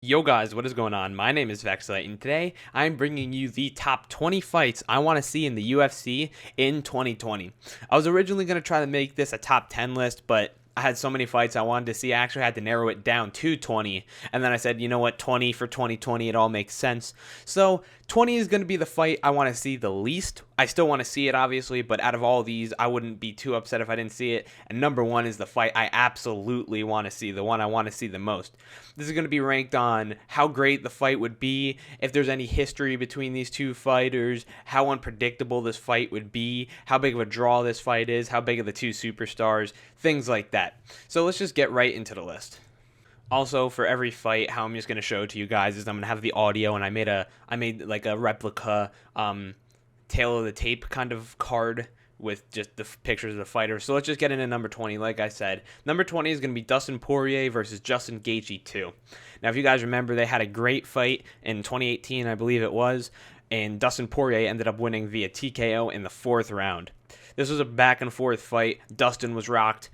Yo guys, what is going on? My name is Vexlight, and today I'm bringing you the top 20 fights I want to see in the UFC in 2020. I was originally going to try to make this a top 10 list, but I had so many fights I wanted to see, I actually had to narrow it down to 20, and then I said, you know what, 20 for 2020, it all makes sense. So 20 is going to be the fight I want to see the least. I still want to see it, obviously, but out of all these, I wouldn't be too upset if I didn't see it. And number one is the fight I absolutely want to see, the one I want to see the most. This is going to be ranked on how great the fight would be, if there's any history between these two fighters, how unpredictable this fight would be, how big of a draw this fight is, how big are the two superstars, things like that. So let's just get right into the list. Also, for every fight, how I'm just gonna show it to you guys is I'm gonna have the audio, and I made like a replica tail of the tape kind of card with just the pictures of the fighters. So let's just get into number 20. Like I said, number 20 is gonna be Dustin Poirier versus Justin Gaethje 2. Now, if you guys remember, they had a great fight in 2018, I believe it was, and Dustin Poirier ended up winning via TKO in the 4th round. This was a back and forth fight. Dustin was rocked.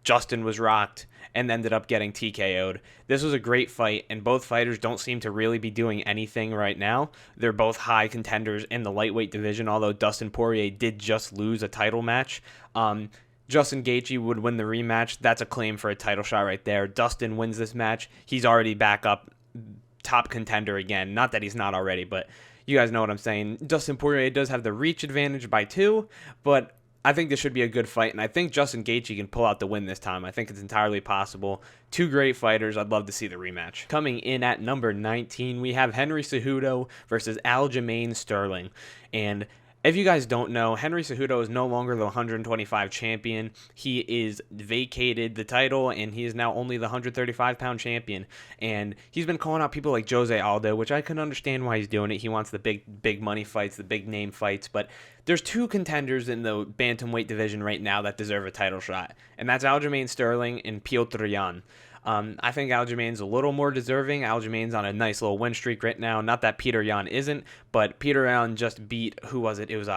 Justin was rocked and ended up getting TKO'd. This was a great fight, and both fighters don't seem to really be doing anything right now. They're both high contenders in the lightweight division, although Dustin Poirier did just lose a title match. Justin Gaethje would win the rematch. That's a claim for a title shot right there. Dustin wins this match. He's already back up top contender again. Not that he's not already, but you guys know what I'm saying. Dustin Poirier does have the reach advantage by 2, but I think this should be a good fight, and I think Justin Gaethje can pull out the win this time. I think it's entirely possible. Two great fighters. I'd love to see the rematch. Coming in at number 19, we have Henry Cejudo versus Aljamain Sterling. And if you guys don't know, Henry Cejudo is no longer the 125 champion. He is vacated the title, and he is now only the 135-pound champion. And he's been calling out people like Jose Aldo, which I can understand why he's doing it. He wants the big money fights, the big name fights. But there's two contenders in the bantamweight division right now that deserve a title shot, and that's Aljamain Sterling and Petr Yan. I think Aljamain's a little more deserving. Aljamain's on a nice little win streak right now. Not that Petr Yan isn't, but Petr Yan just beat, who was it? It was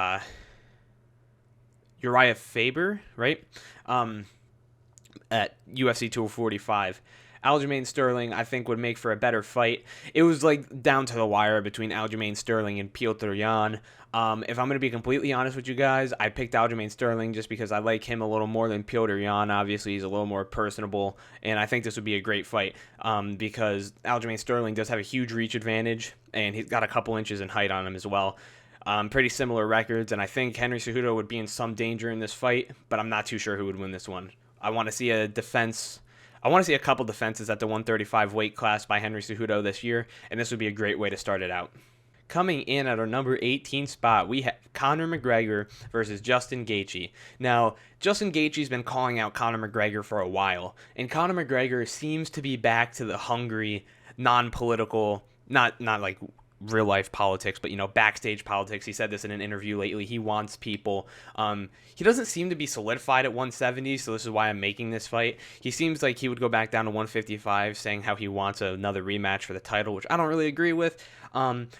Uriah Faber, right? At UFC 245. Aljamain Sterling, I think, would make for a better fight. It was like down to the wire between Aljamain Sterling and Petr Yan. If I'm going to be completely honest with you guys, I picked Aljamain Sterling just because I like him a little more than Petr Yan. Obviously, he's a little more personable, and I think this would be a great fight because Aljamain Sterling does have a huge reach advantage, and he's got a couple inches in height on him as well. Pretty similar records, and I think Henry Cejudo would be in some danger in this fight, but I'm not too sure who would win this one. I want to see a defense. I want to see a couple defenses at the 135 weight class by Henry Cejudo this year, and this would be a great way to start it out. Coming in at our number 18 spot, we have Conor McGregor versus Justin Gaethje. Now, Justin Gaethje's been calling out Conor McGregor for a while, and Conor McGregor seems to be back to the hungry, non-political, not like real life politics, but backstage politics. He said this in an interview lately. He wants people. He doesn't seem to be solidified at 170, so this is why I'm making this fight. He seems like he would go back down to 155, saying how he wants another rematch for the title, which I don't really agree with.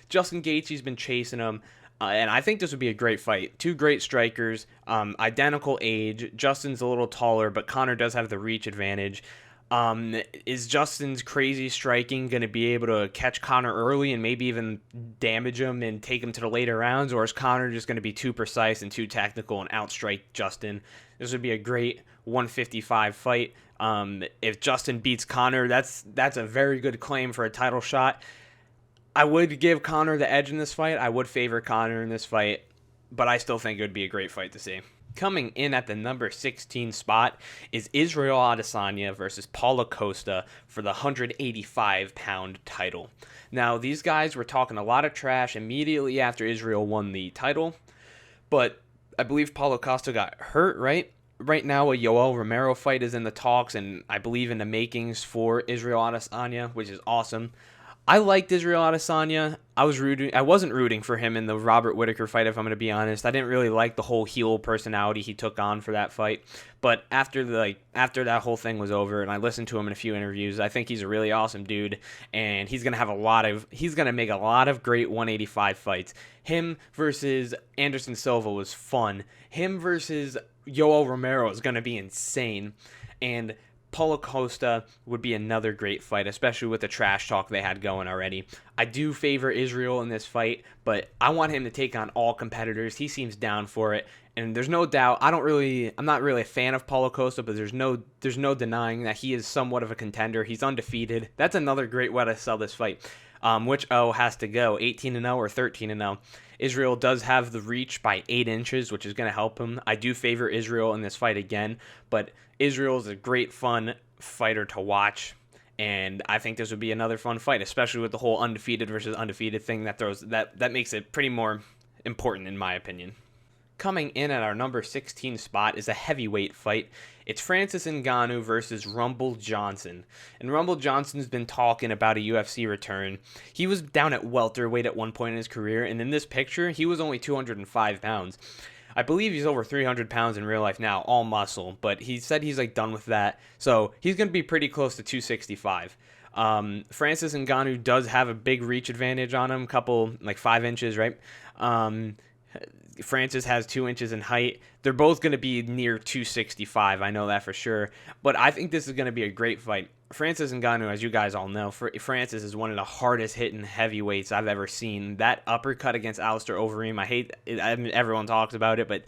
Justin Gaethje's been chasing him. And I think this would be a great fight. Two great strikers, identical age. Justin's a little taller, but Conor does have the reach advantage. Is Justin's crazy striking going to be able to catch Conor early and maybe even damage him and take him to the later rounds? Or is Conor just going to be too precise and too technical and outstrike Justin? This would be a great 155 fight. If Justin beats Conor, that's a very good claim for a title shot. I would give Conor the edge in this fight. I would favor Conor in this fight, but I still think it would be a great fight to see. Coming in at the number 16 spot is Israel Adesanya versus Paulo Costa for the 185-pound title. Now, these guys were talking a lot of trash immediately after Israel won the title, but I believe Paulo Costa got hurt, right? Right now, a Yoel Romero fight is in the talks, and I believe in the makings for Israel Adesanya, which is awesome. I liked Israel Adesanya. I wasn't rooting for him in the Robert Whittaker fight, if I'm going to be honest. I didn't really like the whole heel personality he took on for that fight. But after that whole thing was over, and I listened to him in a few interviews, I think he's a really awesome dude, and he's going to make a lot of great 185 fights. Him versus Anderson Silva was fun. Him versus Yoel Romero is going to be insane. And Paulo Costa would be another great fight, especially with the trash talk they had going already. I do favor Israel in this fight, but I want him to take on all competitors. He seems down for it, and there's no doubt. I'm not really a fan of Paulo Costa, but there's no denying that he is somewhat of a contender. He's undefeated. That's another great way to sell this fight. Which O has to go, 18-0 or 13-0? Israel does have the reach by 8 inches, which is going to help him. I do favor Israel in this fight again, but Israel is a great, fun fighter to watch, and I think this would be another fun fight, especially with the whole undefeated versus undefeated thing that makes it pretty more important in my opinion. Coming in at our number 16 spot is a heavyweight fight. It's Francis Ngannou versus Rumble Johnson. And Rumble Johnson's been talking about a UFC return. He was down at welterweight at one point in his career, and in this picture, he was only 205 pounds. I believe he's over 300 pounds in real life now, all muscle, but he said he's done with that. So he's going to be pretty close to 265. Francis Ngannou does have a big reach advantage on him, 5 inches, right? Francis has 2 inches in height. They're both going to be near 265. I know that for sure. But I think this is going to be a great fight. Francis Ngannou, as you guys all know, Francis is one of the hardest hitting heavyweights I've ever seen. That uppercut against Alistair Overeem, I hate it. Everyone talks about it, but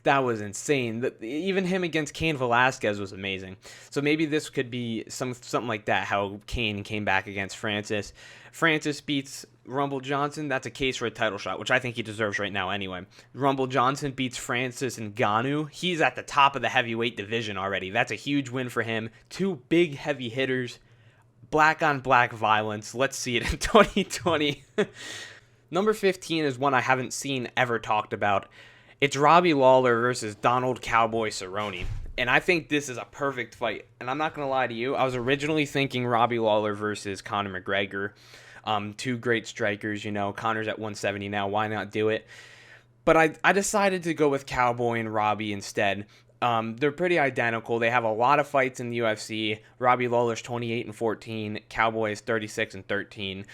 that was insane. Even him against Cain Velasquez was amazing. So maybe this could be something like that, how Cain came back against Francis. Francis beats Rumble Johnson. That's a case for a title shot, which I think he deserves right now anyway. Rumble Johnson beats Francis Ngannou. He's at the top of the heavyweight division already. That's a huge win for him. 2 big heavy hitters. Black on black violence. Let's see it in 2020. Number 15 is one I haven't seen ever talked about. It's Robbie Lawler versus Donald Cowboy Cerrone. And I think this is a perfect fight. And I'm not going to lie to you. I was originally thinking Robbie Lawler versus Conor McGregor. 2 great strikers, Conor's at 170 now. Why not do it? But I decided to go with Cowboy and Robbie instead. They're pretty identical. They have a lot of fights in the UFC. Robbie Lawler's 28-14. Cowboy is 36-13.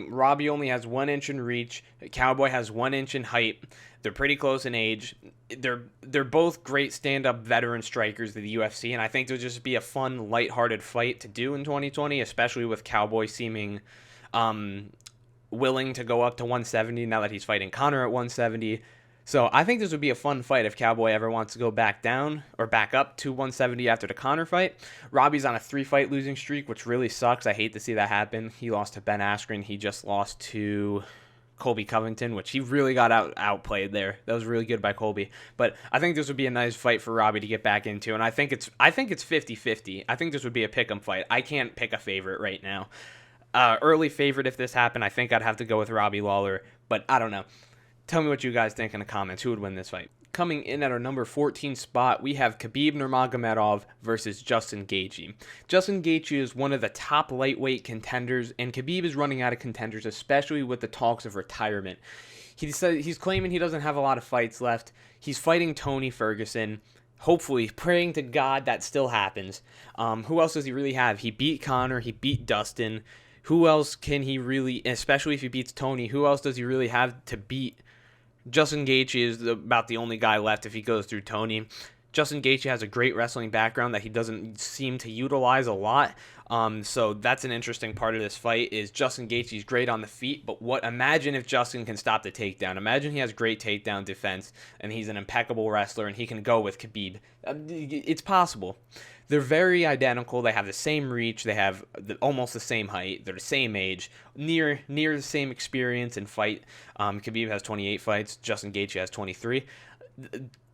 Robbie only has 1 inch in reach. Cowboy has 1 inch in height. They're pretty close in age. They're both great stand-up veteran strikers of the UFC, and I think it'll just be a fun, lighthearted fight to do in 2020, especially with Cowboy seeming willing to go up to 170 now that he's fighting Conor at 170. So I think this would be a fun fight if Cowboy ever wants to go back down or back up to 170 after the Conor fight. Robbie's on a 3-fight losing streak, which really sucks. I hate to see that happen. He lost to Ben Askren. He just lost to Colby Covington, which he really got outplayed there. That was really good by Colby. But I think this would be a nice fight for Robbie to get back into, and I think it's 50-50. I think this would be a pick'em fight. I can't pick a favorite right now. Early favorite if this happened, I think I'd have to go with Robbie Lawler, but I don't know. Tell me what you guys think in the comments. Who would win this fight? Coming in at our number 14 spot, we have Khabib Nurmagomedov versus Justin Gaethje. Justin Gaethje is one of the top lightweight contenders, and Khabib is running out of contenders, especially with the talks of retirement. He's claiming he doesn't have a lot of fights left. He's fighting Tony Ferguson. Hopefully, praying to God that still happens. Who else does he really have? He beat Conor. He beat Dustin. Who else can he really, especially if he beats Tony, who else does he really have to beat? Justin Gaethje is about the only guy left if he goes through Tony. Justin Gaethje has a great wrestling background that he doesn't seem to utilize a lot. So that's an interesting part of this fight is Justin Gaethje's great on the feet, but imagine if Justin can stop the takedown. Imagine he has great takedown defense and he's an impeccable wrestler and he can go with Khabib. It's possible. They're very identical. They have the same reach. They have almost the same height. They're the same age, near the same experience in fight. Khabib has 28 fights. Justin Gaethje has 23.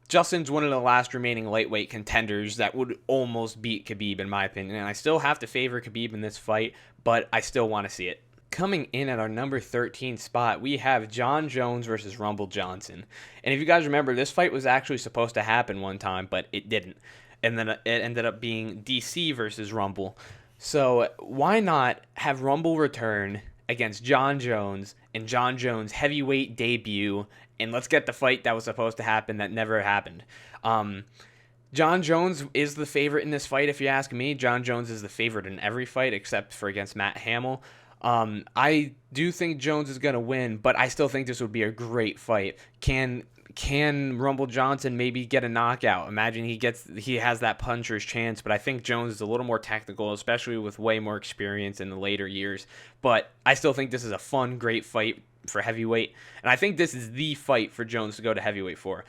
Justin's one of the last remaining lightweight contenders that would almost beat Khabib, in my opinion. And I still have to favor Khabib in this fight, but I still want to see it. Coming in at our number 13 spot, we have Jon Jones versus Rumble Johnson. And if you guys remember, this fight was actually supposed to happen one time, but it didn't. And then it ended up being DC versus Rumble. So why not have Rumble return against Jon Jones and Jon Jones' heavyweight debut, and let's get the fight that was supposed to happen that never happened. Jon Jones is the favorite in this fight, if you ask me. Jon Jones is the favorite in every fight except for against Matt Hamill. I do think Jones is going to win, but I still think this would be a great fight. Can Can Rumble Johnson maybe get a knockout? Imagine he has that puncher's chance, but I think Jones is a little more technical, especially with way more experience in the later years. But I still think this is a fun, great fight for heavyweight, and I think this is the fight for Jones to go to heavyweight for.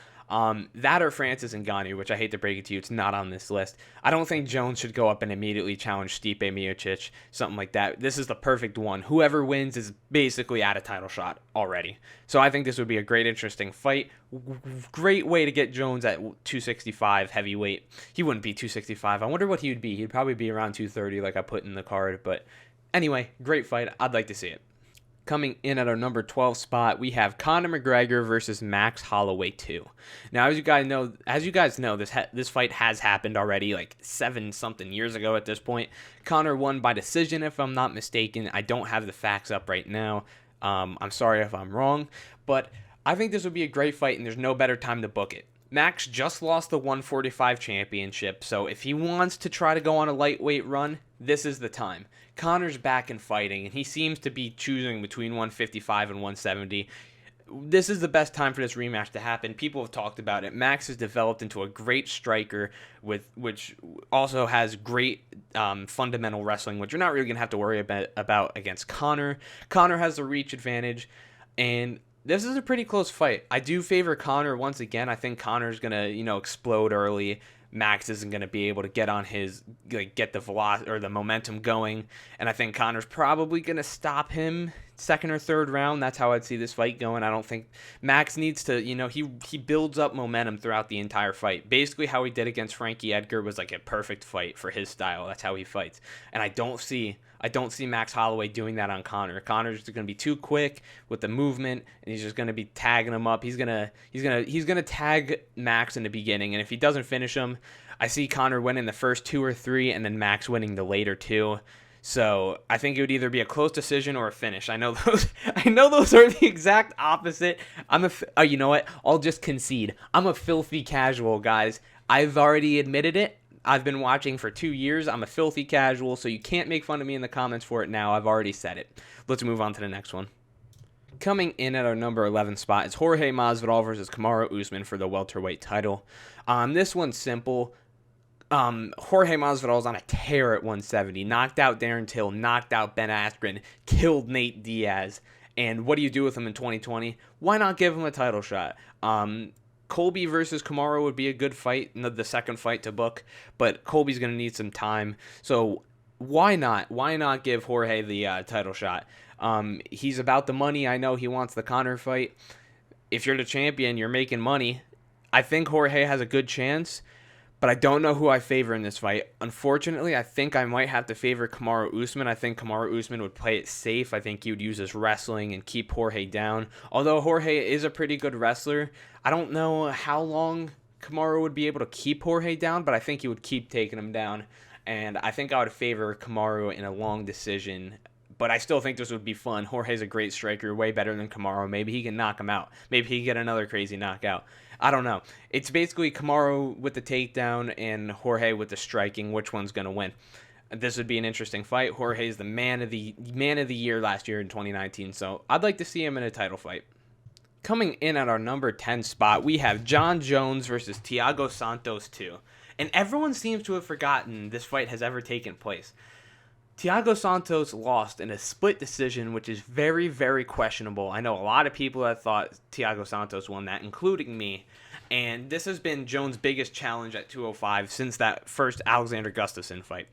That or Francis Ngannou, which I hate to break it to you, it's not on this list. I don't think Jones should go up and immediately challenge Stipe Miocic, something like that. This is the perfect one. Whoever wins is basically at a title shot already. So I think this would be a great, interesting fight. Great way to get Jones at 265 heavyweight. He wouldn't be 265. I wonder what he would be. He'd probably be around 230 like I put in the card. But anyway, great fight. I'd like to see it. Coming in at our number 12 spot, we have Conor McGregor versus Max Holloway 2. Now, as you guys know, this fight has happened already, like 7-something years ago at this point. Conor won by decision, if I'm not mistaken. I don't have the facts up right now. I'm sorry if I'm wrong, but I think this would be a great fight, and there's no better time to book it. Max just lost the 145 championship, so if he wants to try to go on a lightweight run, this is the time. Conor's back and fighting, and he seems to be choosing between 155 and 170. This is the best time for this rematch to happen. People have talked about it. Max has developed into a great striker, which also has great fundamental wrestling, which you're not really going to have to worry about against Conor. Conor has the reach advantage, and this is a pretty close fight. I do favor Conor once again. I think Conor's going to, explode early. Max isn't going to be able to get the velocity or the momentum going, and I think Conor's probably going to stop him second or third round. That's how I'd see this fight going. I don't think Max needs to, he builds up momentum throughout the entire fight. Basically how he did against Frankie Edgar was like a perfect fight for his style. That's how he fights. And I don't see Max Holloway doing that on Conor. Conor's just going to be too quick with the movement, and he's just going to be tagging him up. He's going to tag Max in the beginning, and if he doesn't finish him, I see Conor winning the first 2 or 3 and then Max winning the later 2. So I think it would either be a close decision or a finish. I know those are the exact opposite. You know what? I'll just concede. I'm a filthy casual, guys. I've already admitted it. I've been watching for 2 years. I'm a filthy casual, so you can't make fun of me in the comments for it now. I've already said it. Let's move on to the next one. Coming in at our number 11 spot is Jorge Masvidal versus Kamaru Usman for the welterweight title. This one's simple. Jorge Masvidal's on a tear at 170. Knocked out Darren Till, knocked out Ben Askren, killed Nate Diaz. And what do you do with him in 2020? Why not give him a title shot? Colby versus Chamorro would be a good fight, the second fight to book, but Colby's going to need some time. So why not? Why not give Jorge the title shot? He's about the money. I know he wants the Conor fight. If you're the champion, you're making money. I think Jorge has a good chance, but I don't know who I favor in this fight. Unfortunately, I think I might have to favor Kamaru Usman. I think Kamaru Usman would play it safe. I think he would use his wrestling and keep Jorge down. Although Jorge is a pretty good wrestler, I don't know how long Kamaru would be able to keep Jorge down, but I think he would keep taking him down. And I think I would favor Kamaru in a long decision. But I still think this would be fun. Jorge's a great striker, way better than Kamaru. Maybe he can knock him out. Maybe he can get another crazy knockout. I don't know. It's basically Kamaru with the takedown and Jorge with the striking. Which one's going to win? This would be an interesting fight. Jorge's the man of the year last year in 2019, so I'd like to see him in a title fight. Coming in at our number 10 spot, we have John Jones versus Thiago Santos 2. And everyone seems to have forgotten this fight has ever taken place. Thiago Santos lost in a split decision, which is very, very questionable. I know a lot of people that thought Thiago Santos won that, including me. And this has been Jones' biggest challenge at 205 since that first Alexander Gustafsson fight.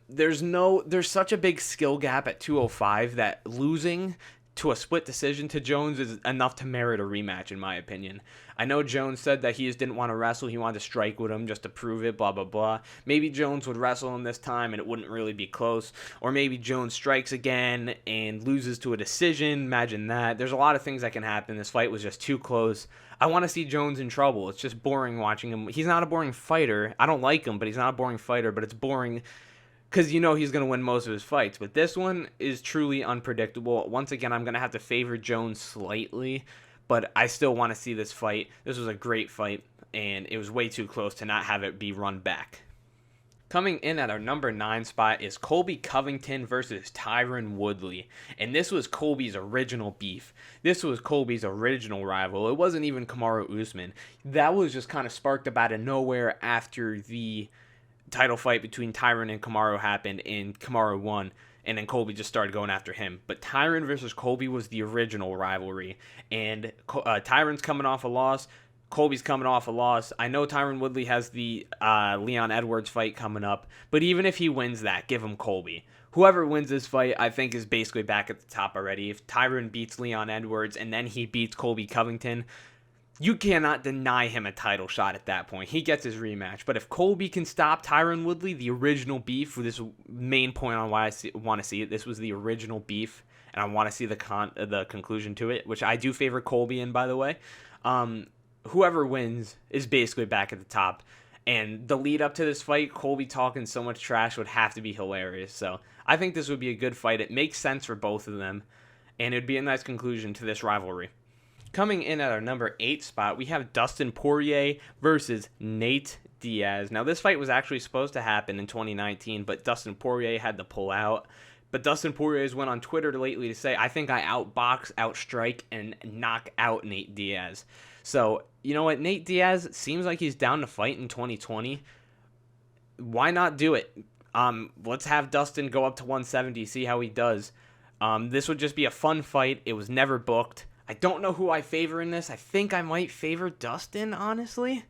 There's such a big skill gap at 205 that losing to a split decision to Jones is enough to merit a rematch, in my opinion. I know Jones said that he just didn't want to wrestle. He wanted to strike with him just to prove it, blah, blah, blah. Maybe Jones would wrestle him this time and it wouldn't really be close. Or maybe Jones strikes again and loses to a decision. Imagine that. There's a lot of things that can happen. This fight was just too close. I want to see Jones in trouble. It's just boring watching him. He's not a boring fighter. I don't like him, but he's not a boring fighter. But it's boring because he's going to win most of his fights. But this one is truly unpredictable. Once again, I'm going to have to favor Jones slightly, but I still want to see this fight. This was a great fight, and it was way too close to not have it be run back. Coming in at our number 9 spot is Colby Covington versus Tyron Woodley. And this was Colby's original beef. This was Colby's original rival. It wasn't even Kamaru Usman. That was just kind of sparked up out of nowhere after the title fight between Tyron and Kamaru happened, and Kamaru won. And then Colby just started going after him. But Tyron versus Colby was the original rivalry. And Tyron's coming off a loss. Colby's coming off a loss. I know Tyron Woodley has the Leon Edwards fight coming up, but even if he wins that, give him Colby. Whoever wins this fight, I think, is basically back at the top already. If Tyron beats Leon Edwards and then he beats Colby Covington, you cannot deny him a title shot at that point. He gets his rematch. But if Colby can stop Tyron Woodley, the original beef, this main point on why I want to see it, this was the original beef, and I want to see the conclusion to it, which I do favor Colby in, by the way. Whoever wins is basically back at the top. And the lead up to this fight, Colby talking so much trash would have to be hilarious. So I think this would be a good fight. It makes sense for both of them. And it would be a nice conclusion to this rivalry. Coming in at our number 8 spot, we have Dustin Poirier versus Nate Diaz. Now, this fight was actually supposed to happen in 2019, but Dustin Poirier had to pull out. But Dustin Poirier has went on Twitter lately to say, I think I outbox, outstrike, and knock out Nate Diaz. So, you know what? Nate Diaz seems like he's down to fight in 2020. Why not do it? Let's have Dustin go up to 170, see how he does. This would just be a fun fight. It was never booked. I don't know who I favor in this. I think I might favor Dustin, honestly.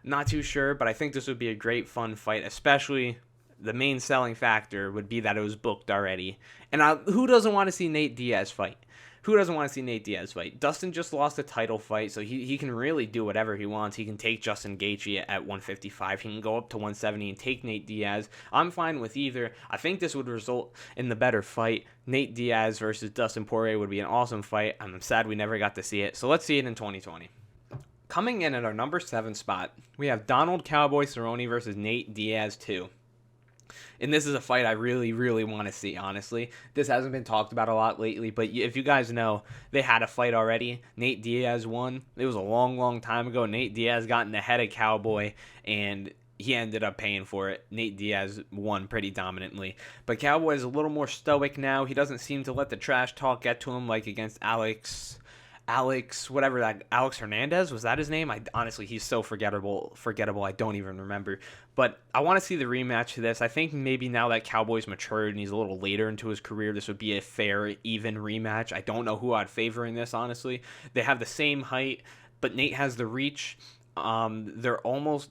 Not too sure, but I think this would be a great, fun fight, especially the main selling factor would be that it was booked already. And who doesn't want to see Nate Diaz fight? Who doesn't want to see Nate Diaz fight? Dustin just lost a title fight, so he can really do whatever he wants. He can take Justin Gaethje at 155. He can go up to 170 and take Nate Diaz. I'm fine with either. I think this would result in the better fight. Nate Diaz versus Dustin Poirier would be an awesome fight. I'm sad we never got to see it, so let's see it in 2020. Coming in at our number 7 spot, we have Donald Cowboy Cerrone versus Nate Diaz 2. And this is a fight I really, really want to see, honestly. This hasn't been talked about a lot lately, but if you guys know, they had a fight already. Nate Diaz won. It was a long, long time ago. Nate Diaz got in the head of Cowboy, and he ended up paying for it. Nate Diaz won pretty dominantly. But Cowboy is a little more stoic now. He doesn't seem to let the trash talk get to him like against Alex Hernandez, was that his name? Honestly, he's so forgettable, I don't even remember. But I want to see the rematch to this. I think maybe now that Cowboy's matured and he's a little later into his career, this would be a fair, even rematch. I don't know who I'd favor in this, honestly. They have the same height, but Nate has the reach. They're almost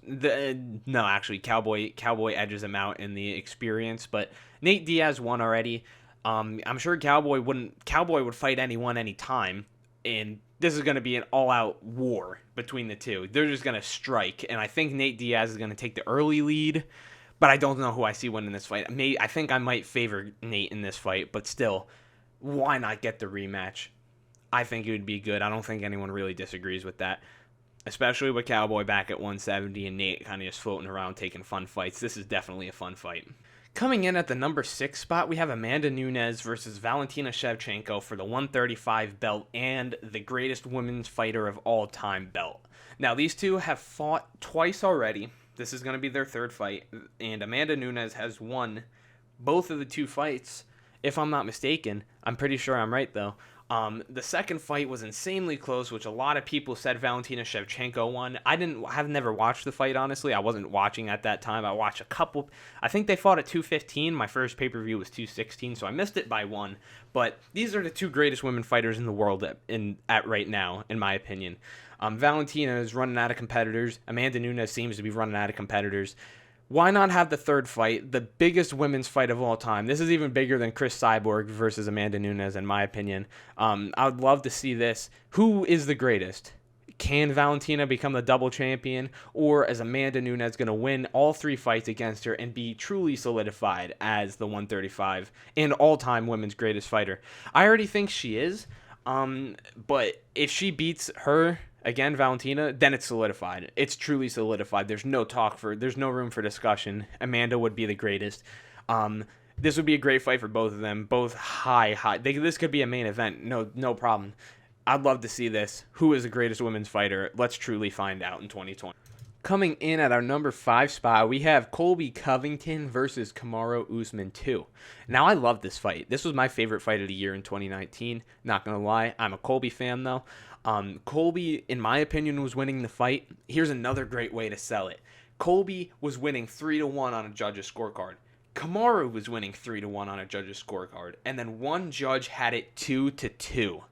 actually Cowboy edges him out in the experience, but Nate Diaz won already. I'm sure Cowboy would fight anyone anytime. And this is going to be an all-out war between the two. They're just going to strike, and I think Nate Diaz is going to take the early lead, but I don't know who I see winning this fight. I think I might favor Nate in this fight, but still, why not get the rematch? I think it would be good. I don't think anyone really disagrees with that, especially with Cowboy back at 170 and Nate kind of just floating around taking fun fights. This is definitely a fun fight. Coming in at the number 6 spot, we have Amanda Nunez versus Valentina Shevchenko for the 135 belt and the greatest women's fighter of all time belt. Now, these two have fought twice already. This is going to be their third fight, and Amanda Nunez has won both of the two fights, if I'm not mistaken. I'm pretty sure I'm right, though. The second fight was insanely close, which a lot of people said Valentina Shevchenko won. I've never watched the fight, honestly. I wasn't watching at that time. I watched a couple. I think they fought at 215. My first pay-per-view was 216, so I missed it by one. But these are the two greatest women fighters in the world at right now, in my opinion. Valentina is running out of competitors. Amanda Nunez seems to be running out of competitors. Why not have the third fight, the biggest women's fight of all time? This is even bigger than Chris Cyborg versus Amanda Nunez, in my opinion. I would love to see this. Who is the greatest? Can Valentina become the double champion? Or is Amanda Nunez going to win all 3 fights against her and be truly solidified as the 135 and all-time women's greatest fighter? I already think she is, but if she beats her, again, Valentina, then it's solidified. It's truly solidified. There's no room for discussion. Amanda would be the greatest. This would be a great fight for both of them. Both high. This could be a main event. No problem. I'd love to see this. Who is the greatest women's fighter? Let's truly find out in 2020. Coming in at our number 5 spot, we have Colby Covington versus Chamorro Usman 2. Now, I love this fight. This was my favorite fight of the year in 2019. Not going to lie. I'm a Colby fan, though. Colby, in my opinion, was winning the fight. Here's another great way to sell it. Colby was winning 3-1 on a judge's scorecard. Chamorro was winning 3-1 on a judge's scorecard. And then one judge had it 2-2.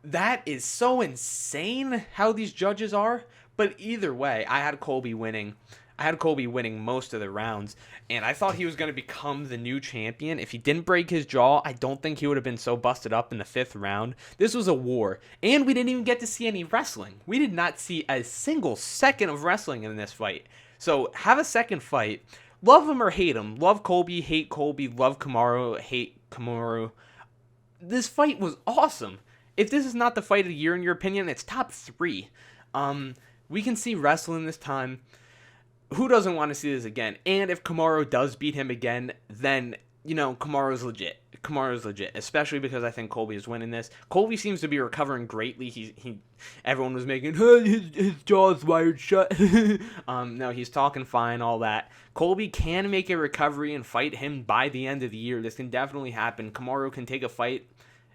That is so insane how these judges are. But either way, I had Colby winning. I had Colby winning most of the rounds, and I thought he was going to become the new champion. If he didn't break his jaw, I don't think he would have been so busted up in the 5th round. This was a war, and we didn't even get to see any wrestling. We did not see a single second of wrestling in this fight. So have a second fight. Love him or hate him. Love Colby, hate Colby. Love Chamorro, hate Chamorro. This fight was awesome. If this is not the fight of the year in your opinion, it's top 3. We can see wrestling this time. Who doesn't want to see this again? And if Chamorro does beat him again, then, Chamorro's legit. Chamorro's legit, especially because I think Colby is winning this. Colby seems to be recovering greatly. Everyone was making, his jaw's wired shut. No, he's talking fine, all that. Colby can make a recovery and fight him by the end of the year. This can definitely happen. Chamorro can take a fight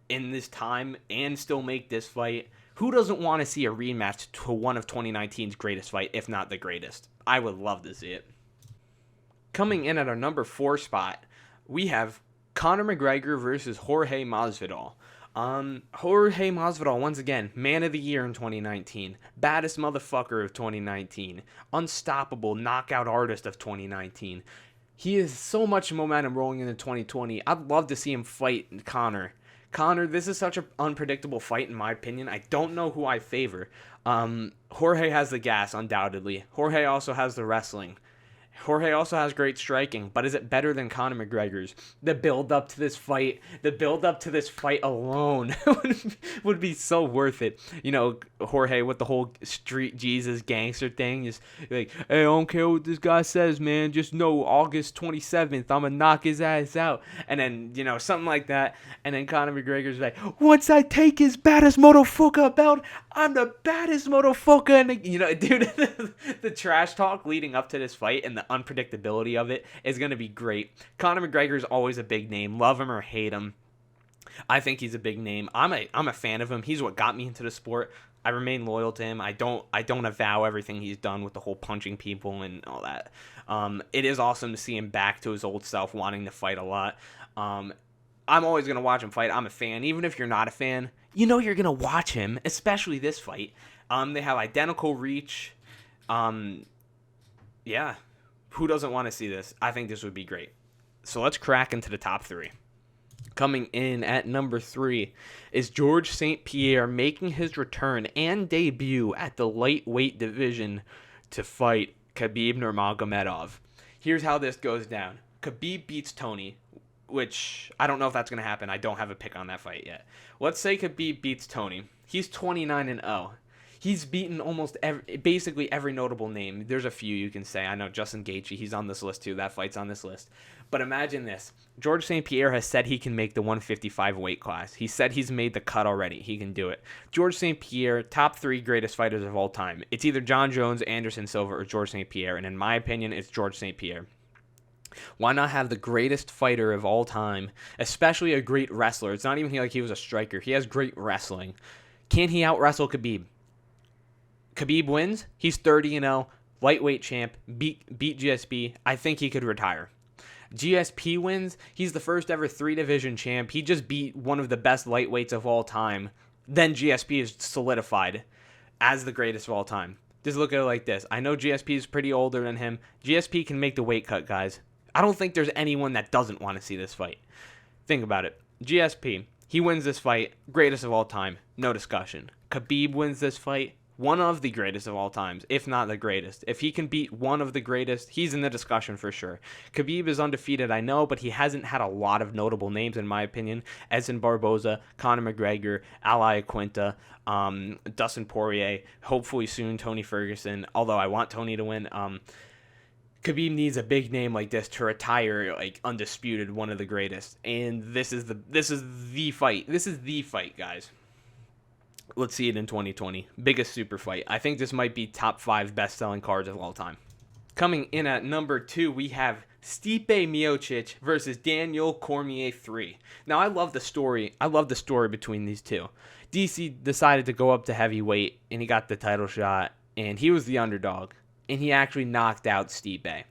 in this time and still make this fight. Who doesn't want to see a rematch to one of 2019's greatest fight, if not the greatest? I would love to see it. Coming in at our number 4 spot, we have Conor McGregor versus Jorge Masvidal. Jorge Masvidal, once again, man of the year in 2019. Baddest motherfucker of 2019. Unstoppable knockout artist of 2019. He has so much momentum rolling into 2020. I'd love to see him fight Conor. Conor, this is such an unpredictable fight in my opinion. I don't know who I favor. Jorge has the gas, undoubtedly. Jorge also has the wrestling. Jorge also has great striking, but is it better than Conor McGregor's? The build up to this fight alone would be so worth it. Jorge with the whole street Jesus gangster thing is like, hey, I don't care what this guy says, man. Just know August 27th, I'm gonna knock his ass out. And then, something like that. And then Conor McGregor's like, once I take his baddest motherfucker belt, I'm the baddest motherfucker. And, dude, the trash talk leading up to this fight and the unpredictability of it is going to be great. Conor McGregor is always a big name. Love him or hate him. I think he's a big name. I'm a fan of him. He's what got me into the sport. I remain loyal to him. I don't avow everything he's done with the whole punching people and all that. It is awesome to see him back to his old self, wanting to fight a lot. I'm always going to watch him fight. I'm a fan. Even if you're not a fan, you're going to watch him, especially this fight. They have identical reach. Yeah. Who doesn't want to see this? I think this would be great. So let's crack into the top 3. Coming in at number 3 is George St. Pierre making his return and debut at the lightweight division to fight Khabib Nurmagomedov. Here's how this goes down. Khabib beats Tony, which I don't know if that's going to happen. I don't have a pick on that fight yet. Let's say Khabib beats Tony. He's 29-0. He's beaten basically every notable name. There's a few you can say. I know Justin Gaethje, he's on this list too. That fight's on this list. But imagine this. George St. Pierre has said he can make the 155 weight class. He said he's made the cut already. He can do it. George St. Pierre, top 3 greatest fighters of all time. It's either John Jones, Anderson Silva, or George St. Pierre. And in my opinion, it's George St. Pierre. Why not have the greatest fighter of all time, especially a great wrestler? It's not even like he was a striker. He has great wrestling. Can he out-wrestle Khabib? Khabib wins. He's 30-0, lightweight champ, beat GSP. I think he could retire. GSP wins. He's the first ever 3-division champ. He just beat one of the best lightweights of all time. Then GSP is solidified as the greatest of all time. Just look at it like this. I know GSP is pretty older than him. GSP can make the weight cut, guys. I don't think there's anyone that doesn't want to see this fight. Think about it. GSP, he wins this fight, greatest of all time, no discussion. Khabib wins this fight, one of the greatest of all times, if not the greatest. If he can beat one of the greatest, he's in the discussion for sure. Khabib is undefeated, I know, but he hasn't had a lot of notable names, in my opinion. Edson Barboza, Conor McGregor, Ali Quinta, Dustin Poirier, hopefully soon Tony Ferguson, although I want Tony to win. Khabib needs a big name like this to retire, like undisputed, one of the greatest. And this is the fight. This is the fight, guys. Let's see it in 2020. Biggest super fight. I think this might be top 5 best-selling cards of all time. Coming in at number 2, we have Stipe Miocic versus Daniel Cormier 3. Now, I love the story. I love the story between these two. DC decided to go up to heavyweight, and he got the title shot, and he was the underdog, and he actually knocked out Stipe.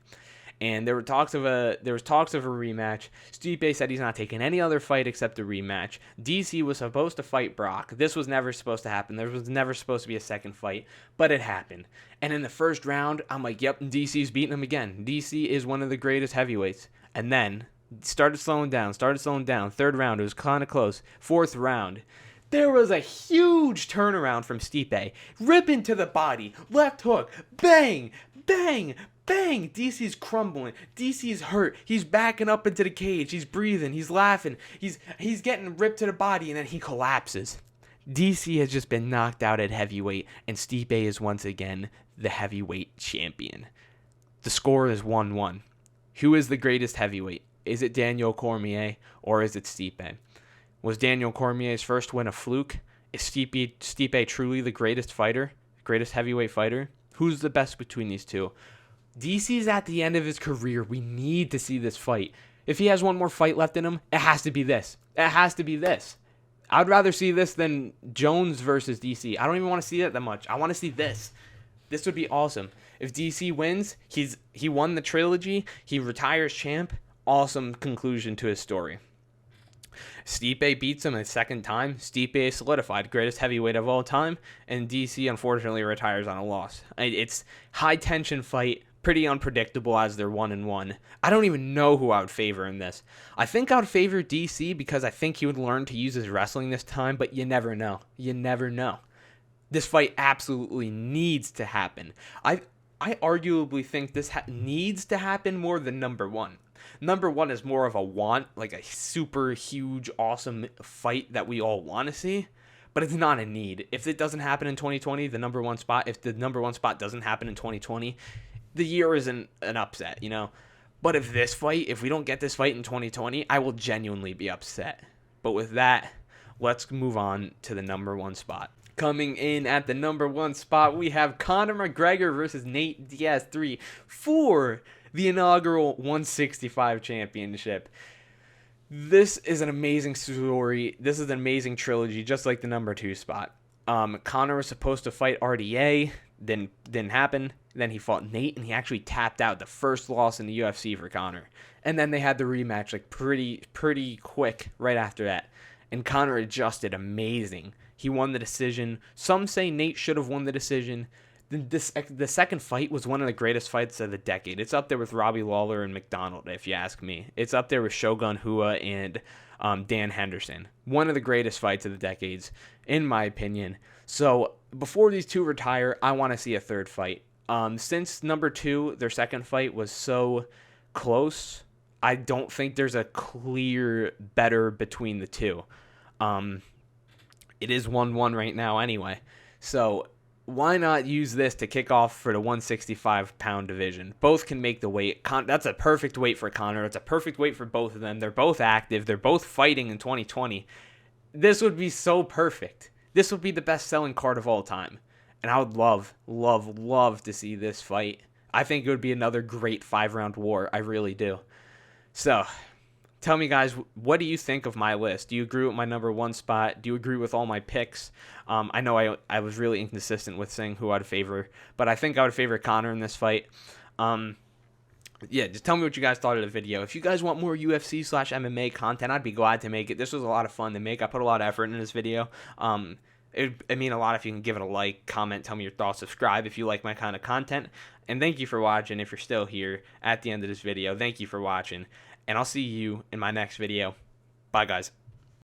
And there was talks of a rematch. Stipe said he's not taking any other fight except a rematch. DC was supposed to fight Brock. This was never supposed to happen. There was never supposed to be a second fight, but it happened. And in the first round, I'm like, yep, DC's beating him again. DC is one of the greatest heavyweights. And then started slowing down. Third round, it was kind of close. Fourth round, there was a huge turnaround from Stipe. Rip into the body, left hook, bang, bang, bang. DC's crumbling. DC's hurt. He's backing up into the cage. He's breathing. He's laughing. He's getting ripped to the body, and then he collapses. DC has just been knocked out at heavyweight, and Stipe is once again the heavyweight champion. The score is 1-1. Who is the greatest heavyweight? Is it Daniel Cormier or is it Stipe? Was Daniel Cormier's first win a fluke? Is Stipe truly the greatest fighter? Greatest heavyweight fighter? Who's the best between these two? DC's at the end of his career. We need to see this fight. If he has one more fight left in him, it has to be this. It has to be this. I'd rather see this than Jones versus DC. I don't even want to see it that much. I want to see this. This would be awesome. If DC wins, he won the trilogy. He retires champ. Awesome conclusion to his story. Stipe beats him a second time. Stipe is solidified, greatest heavyweight of all time, and DC unfortunately retires on a loss. It's high tension fight, pretty unpredictable as they're 1-1. I don't even know who I would favor in this. I think I would favor DC because I think he would learn to use his wrestling this time, but you never know. You never know. This fight absolutely needs to happen. I arguably think this needs to happen more than number 1. Number 1 is more of a want, like a super huge, awesome fight that we all want to see, but it's not a need. If it doesn't happen in 2020, if the number 1 spot doesn't happen in 2020, the year isn't an upset, you know? But if we don't get this fight in 2020, I will genuinely be upset. But with that, let's move on to the number 1 spot. Coming in at the number 1 spot, we have Conor McGregor versus Nate Diaz 3 for the inaugural 165 championship. This is an amazing story. This is an amazing trilogy, just like the number 2 spot. Conor was supposed to fight RDA, didn't happen. Then he fought Nate, and he actually tapped out, the first loss in the UFC for Conor. And then they had the rematch like pretty quick right after that. And Conor adjusted amazing. He won the decision. Some say Nate should have won the decision. The second fight was one of the greatest fights of the decade. It's up there with Robbie Lawler and McDonald, if you ask me. It's up there with Shogun Hua and Dan Henderson. One of the greatest fights of the decades, in my opinion. So before these two retire, I want to see a third fight. Since number 2, their second fight was so close, I don't think there's a clear better between the two. It is 1-1 right now anyway. So why not use this to kick off for the 165-pound division? Both can make the weight. That's a perfect weight for Conor. It's a perfect weight for both of them. They're both active. They're both fighting in 2020. This would be so perfect. This would be the best-selling card of all time. And I would love, love, love to see this fight. I think it would be another great 5-round war. I really do. So, tell me, guys, what do you think of my list? Do you agree with my number 1 spot? Do you agree with all my picks? I know I was really inconsistent with saying who I'd favor, but I think I would favor Conor in this fight. Yeah, just tell me what you guys thought of the video. If you guys want more UFC/MMA content, I'd be glad to make it. This was a lot of fun to make. I put a lot of effort into this video. It'd mean a lot if you can give it a like, comment, tell me your thoughts, subscribe if you like my kind of content. And thank you for watching. If you're still here at the end of this video, thank you for watching. And I'll see you in my next video. Bye, guys.